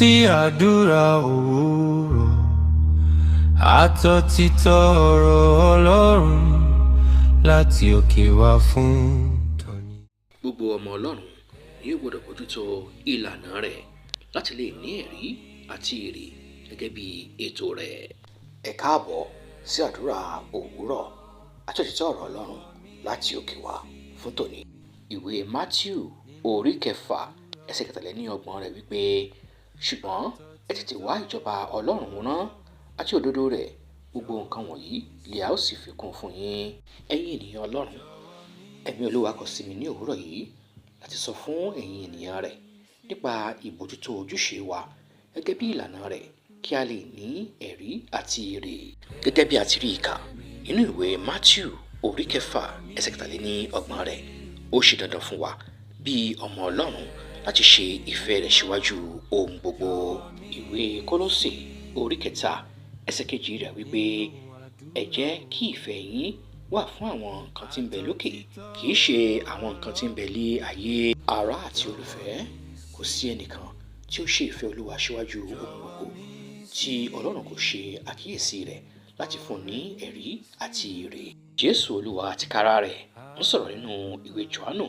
sí àdúrà òwúrọ̀ àtòtítọ́ ọ̀rọ̀ Ọlọ́run láti òkè wá fún tòní. Gbogbo ọmọ Ọlọ́run yóò gbọ́dọ̀ bójútó ìlànà rẹ̀ láti lè ní ẹ̀rí àti èrè gẹ́gẹ́ bí ètò rẹ̀. Ẹ káàbọ̀ sí àdúrà òwúrọ̀ àtòtítọ́ ọ̀rọ̀ Ọlọ́run láti òkè wá fún tòní. Ìwé Mátíù orí 6 ẹsẹ̀ 33 rẹ̀ wípé, ṣùgbọ́n ẹ tètè wá ìjọba Ọlọ́run rán àti òdodo rẹ̀, gbogbo nǹkan wọ̀nyí lè a ó sì fi kún fún yín. Ẹ̀yin ènìyàn Ọlọ́run, ẹ̀mí Olúwa kọ sí mi ní òwúrọ̀ yìí láti sọ fún ẹ̀yin ènìyàn rẹ̀ nípa ìbójútó ojúṣe wa gẹ́gẹ́ bí ìlànà rẹ̀ kí a lè ní ẹ̀rí àti èrè. Gẹ́gẹ́ bí a ti rí ìkà nínú ìwé Mátíù orí 6 ẹsẹ̀ 33 rẹ̀, ó ṣe dandan fún wa bí ọmọ Ọlọ́run láti ṣe ìfẹ́ rẹ̀ síwájú ohun gbogbo. Ìwé Kólósè orí 3 ẹsẹ̀ 2 rẹ̀ wípé, ẹ jẹ́ kí ìfẹ́ yín wà fún àwọn nǹkan tí ń bẹ lókè, kì í ṣe àwọn nǹkan tí ń bẹ lé ayé. Ará àti olùfẹ́, kò sí ẹnìkan tí ó ṣe ìfẹ́ Olúwa síwájú ohun gbogbo tí Ọlọ́run kò ṣe àkíyèsí rẹ̀ láti fún ní ẹ̀rí àti èrè. Jésù Olúwa tìkára rẹ̀ ń sọ̀rọ̀ nínú ìwé Jòhánù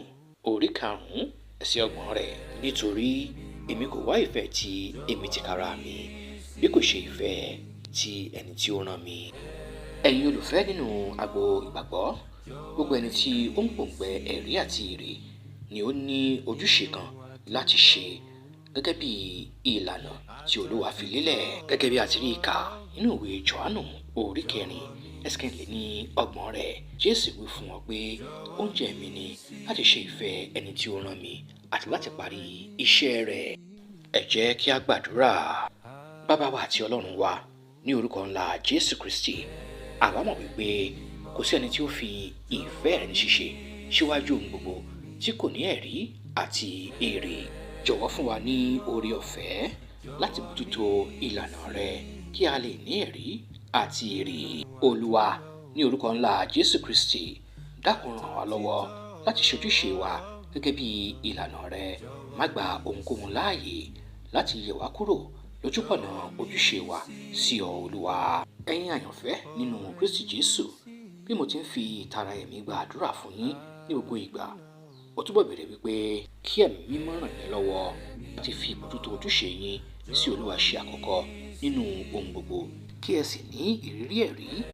orí 5 ẹsẹ̀ 30 rẹ̀, nítorí èmi kò wá ìfẹ́ ti èmi tìkára mi, bí kò ṣe ìfẹ́ ti ẹni tí ó rán mi. Ẹ̀yin olùfẹ́ nínú agbo ìgbàgbọ́, gbogbo ẹni tí ó ń pòǹgbẹ ẹ̀rí àti èrè ni ó ní ojúṣe kan láti ṣe gẹ́gẹ́ bí ìlànà tí Olúwa fi lélẹ̀. Gẹ́gẹ́ bí a ti rí ìkà nínú ìwé Jòhánù orí 4 ẹsẹ̀ 30 rẹ̀, Jésù wí fún wọn pé oúnjẹ mi ni láti ṣe ìfẹ́ ẹni tí ó rán mi àti láti parí iṣẹ́ rẹ̀. Ẹ jẹ́ kí a gbàdúrà. Bàbá wa àti Ọlọ́run wa, ní orúkọ ńlá Jésù Kristi, àwa mọ̀ wípé kò sí ẹni tí ó fi ìfẹ́ rẹ̀ ní ṣíṣe síwájú ohun gbogbo tí kò ní ẹ̀rí àti èrè. Jọ̀wọ́ fún wa ní oore ọ̀fẹ́ láti bójútó ìlànà rẹ kí a lè ní ẹ̀rí àti èrè. Olúwa, ní orúkọ ńlá Jésù Kristi, dákun ràn wá lọ́wọ́ láti ṣojúṣe wa gẹ́gẹ́ bí ìlànà rẹ. Má gba ohunkóhun láàyè láti yẹ̀ wá kúrò lójúpọ̀nà ojúṣe wa sí ọ Olúwa. Ẹ̀yin àyànfẹ́ nínú Kristi Jésù, bí mo ti ń fi ìtara ẹ̀mí gba àdúrà fún yín ní gbogbo ìgbà, ó túbọ̀ bẹ̀rẹ̀ wípé kí ẹ̀mí mímọ́ ràn yín lọ́wọ́ láti fi ìbójútó ojúṣe yín sí Olúwa ṣe àkọ́kọ́ nínú ohun gbogbo, kí ẹ sì ní ìrírí ẹ̀rí